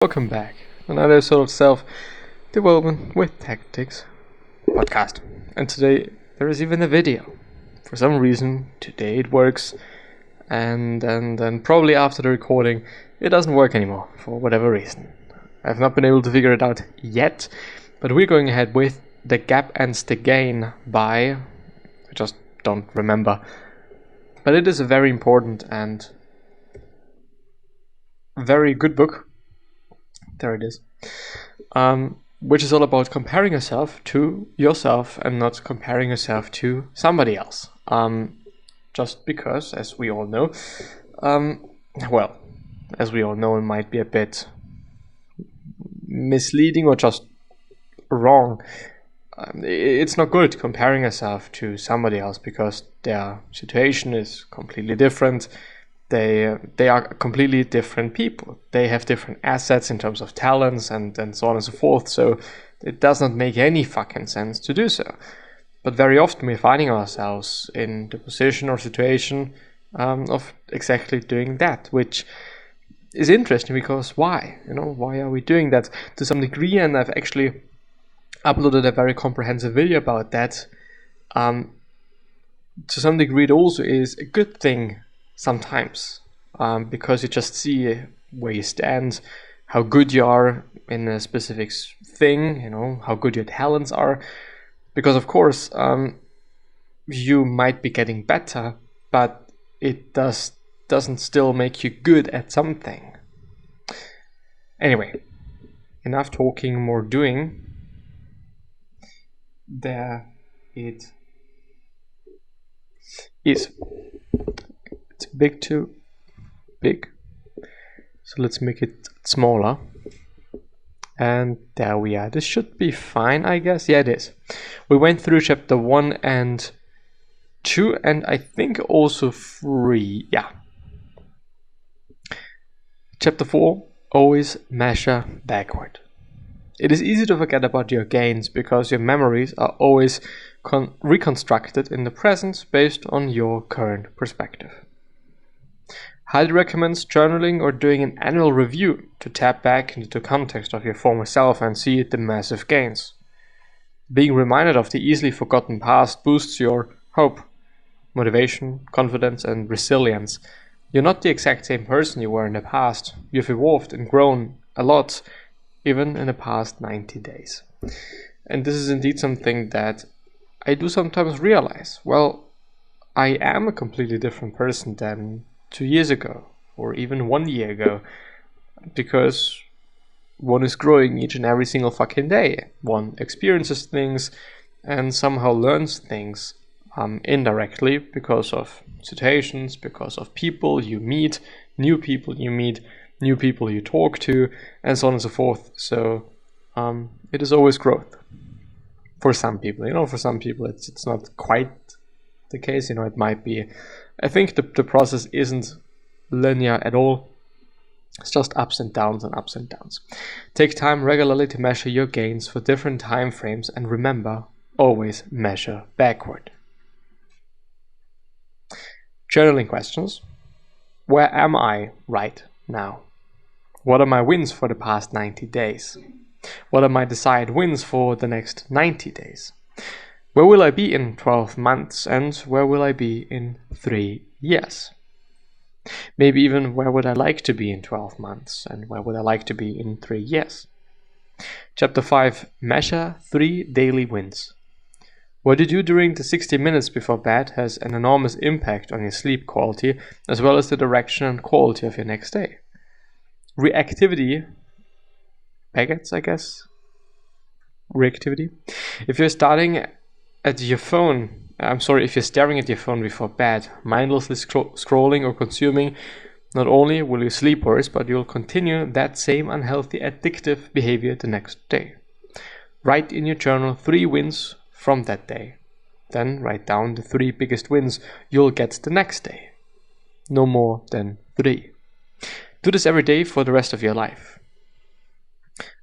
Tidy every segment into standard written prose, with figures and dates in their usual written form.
Welcome back to another episode of Self-Development with Tactics podcast. And today there is even a video. For some reason, today it works, and then probably after the recording it doesn't work anymore for whatever reason. I've not been able to figure it out yet, but we're going ahead with The Gap Ends the Gain by, I just don't remember. But it is a very important and very good book. There it is. Which is all about comparing yourself to yourself and not comparing yourself to somebody else. Just because, as we all know, it might be a bit misleading or just wrong. It's not good comparing yourself to somebody else because their situation is completely different. They are completely different people. They have different assets in terms of talents and so on and so forth. So it does not make any fucking sense to do so. But very often we're finding ourselves in the position or situation of exactly doing that, which is interesting because why? Why are we doing that to some degree? And I've actually uploaded a very comprehensive video about that. To some degree, it also is a good thing sometimes, because you just see where you stand, how good you are in a specific thing, how good your talents are. Because of course, you might be getting better, but it doesn't still make you good at something. Anyway, enough talking, more doing. There it is. It's big too big, so let's make it smaller, and there we are. This should be fine, I guess. Yeah, it is. We went through chapter 1 and 2 and I think also 3. Yeah. Chapter 4, always measure backward. It is easy to forget about your gains because your memories are always reconstructed in the present based on your current perspective. Highly recommends journaling or doing an annual review to tap back into the context of your former self and see the massive gains. Being reminded of the easily forgotten past boosts your hope, motivation, confidence, and resilience. You're not the exact same person you were in the past. You've evolved and grown a lot, even in the past 90 days. And this is indeed something that I do sometimes realize. Well, I am a completely different person than 2 years ago, or even 1 year ago, because one is growing each and every single fucking day. One experiences things and somehow learns things indirectly because of situations, because of people you meet, new people you talk to, and so on and so forth. So it is always growth. For some people, for some people it's not quite the case. It might be. I think the process isn't linear at all. It's just ups and downs and ups and downs. Take time regularly to measure your gains for different time frames, and remember, always measure backward. Journaling questions. Where am I right now? What are my wins for the past 90 days? What are my desired wins for the next 90 days? Where will I be in 12 months, and where will I be in 3 years? Maybe even where would I like to be in 12 months, and where would I like to be in 3 years? Chapter 5, measure 3 daily wins. What you do during the 60 minutes before bed has an enormous impact on your sleep quality, as well as the direction and quality of your next day. Reactivity, baguettes, I guess? Reactivity. If you're staring at your phone before bed, mindlessly scrolling or consuming, not only will you sleep worse, but you'll continue that same unhealthy, addictive behavior the next day. Write in your journal 3 wins from that day. Then write down the 3 biggest wins you'll get the next day. No more than 3. Do this every day for the rest of your life.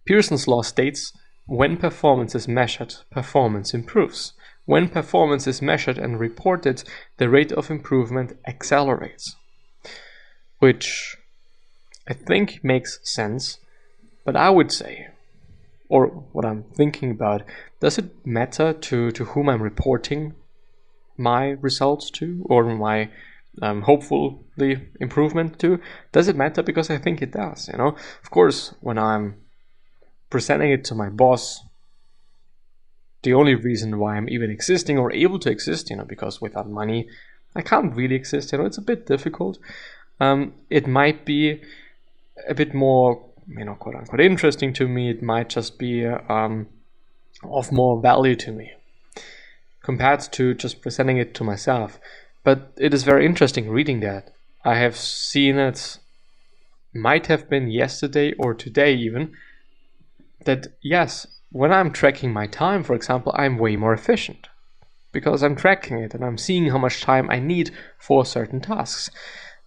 Pearson's law states, when performance is measured, performance improves. When performance is measured and reported, the rate of improvement accelerates. Which I think makes sense But I would say, or what I'm thinking about, does it matter to whom I'm reporting my results to, or my hopefully improvement to? Does it matter? Because I think it does, you know. Of course, when I'm presenting it to my boss, the only reason why I'm even existing or able to exist, you know, because without money I can't really exist, you know, it's a bit difficult. It might be a bit more, you know, quote unquote interesting to me. It might just be of more value to me compared to just presenting it to myself. But it is very interesting reading that. I have seen it, might have been yesterday or today even, that yes, when I'm tracking my time, for example, I'm way more efficient because I'm tracking it and I'm seeing how much time I need for certain tasks.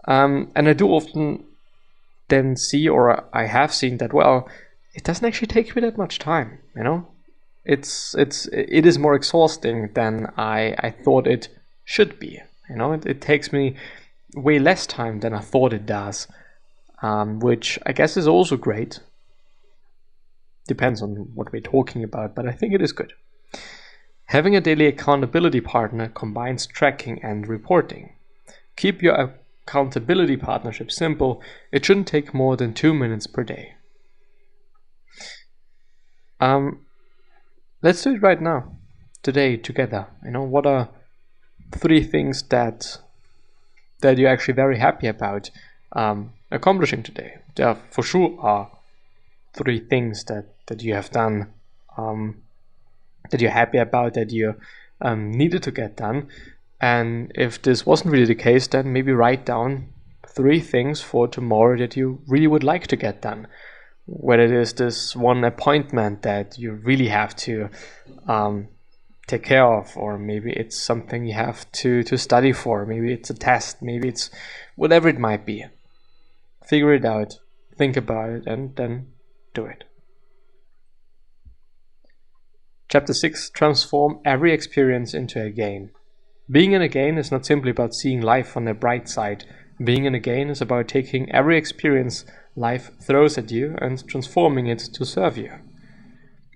And I do often then see, or I have seen that, well, it doesn't actually take me that much time, you know? It is more exhausting than I thought it should be, you know? It takes me way less time than I thought it does, which I guess is also great. Depends on what we're talking about, but I think it is good. Having a daily accountability partner combines tracking and reporting. Keep your accountability partnership simple. It shouldn't take more than 2 minutes per day. Let's do it right now, today, together. You know, what are 3 things that you're actually very happy about accomplishing today? There for sure are 3 things that you have done, that you're happy about, that you needed to get done. And if this wasn't really the case, then maybe write down 3 things for tomorrow that you really would like to get done. Whether it is this one appointment that you really have to take care of, or maybe it's something you have to study for, maybe it's a test, maybe it's whatever it might be. Figure it out, think about it, and then do it. Chapter 6, transform every experience into a gain. Being in a gain is not simply about seeing life on the bright side. Being in a gain is about taking every experience life throws at you and transforming it to serve you.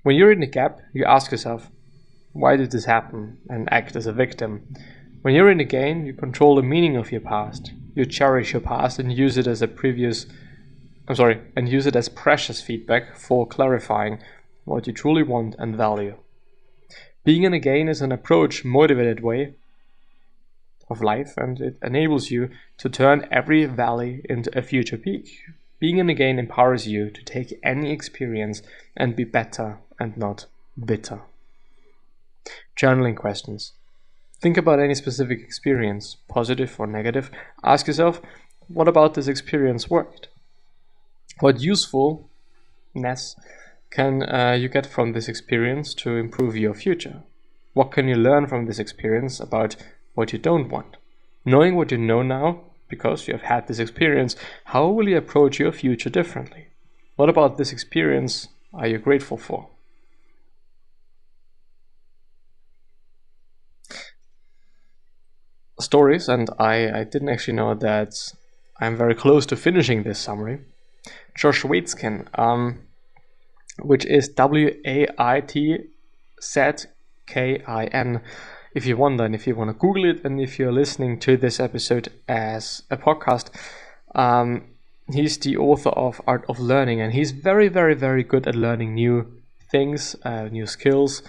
When you're in a gap, you ask yourself, why did this happen? And act as a victim. When you're in a gain, you control the meaning of your past. You cherish your past and use it as precious feedback for clarifying what you truly want and value. Being in a gain is an approach, motivated way of life, and it enables you to turn every valley into a future peak. Being in a gain empowers you to take any experience and be better and not bitter. Journaling questions. Think about any specific experience, positive or negative. Ask yourself, what about this experience worked? What usefulness can you get from this experience to improve your future? What can you learn from this experience about what you don't want? Knowing what you know now, because you have had this experience, how will you approach your future differently? What about this experience are you grateful for? Stories, and I didn't actually know that I'm very close to finishing this summary. Josh Waitzkin, which is WAITZKIN, if you wonder, and if you want to Google it, and if you're listening to this episode as a podcast, he's the author of Art of Learning, and he's very, very, very good at learning new things, new skills.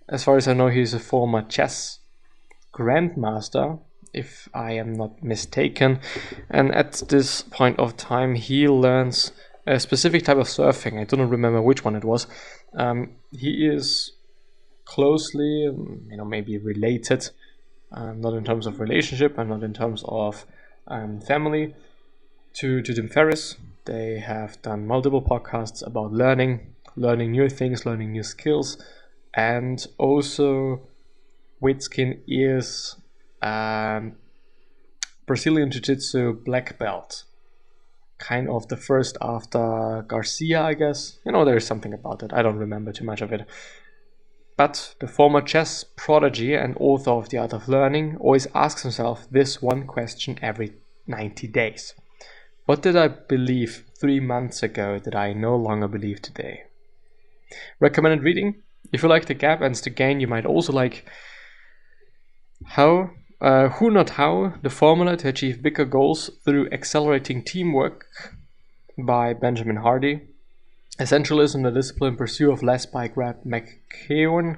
As far as I know, he's a former chess grandmaster, if I am not mistaken, and at this point of time he learns a specific type of surfing. I do not remember which one it was. He is closely, maybe related, not in terms of relationship and not in terms of family, to Tim Ferriss. They have done multiple podcasts about learning new things, learning new skills, and also Waitzkin is Brazilian Jiu-Jitsu black belt, kind of the first after Garcia, I guess. There's something about it. I don't remember too much of it. But the former chess prodigy and author of The Art of Learning always asks himself this one question every 90 days. What did I believe 3 months ago that I no longer believe today? Recommended reading. If you like The Gap and the Gain, you might also like Who Not How, The Formula to Achieve Bigger Goals Through Accelerating Teamwork by Benjamin Hardy. Essentialism, the Disciplined Pursuit of Less by Greg McKeown,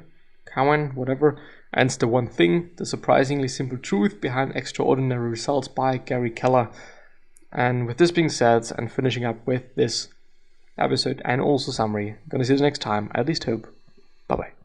whatever. And The One Thing, The Surprisingly Simple Truth Behind Extraordinary Results by Gary Keller. And with this being said, and finishing up with this episode and also summary, gonna see you next time, I at least hope. Bye bye.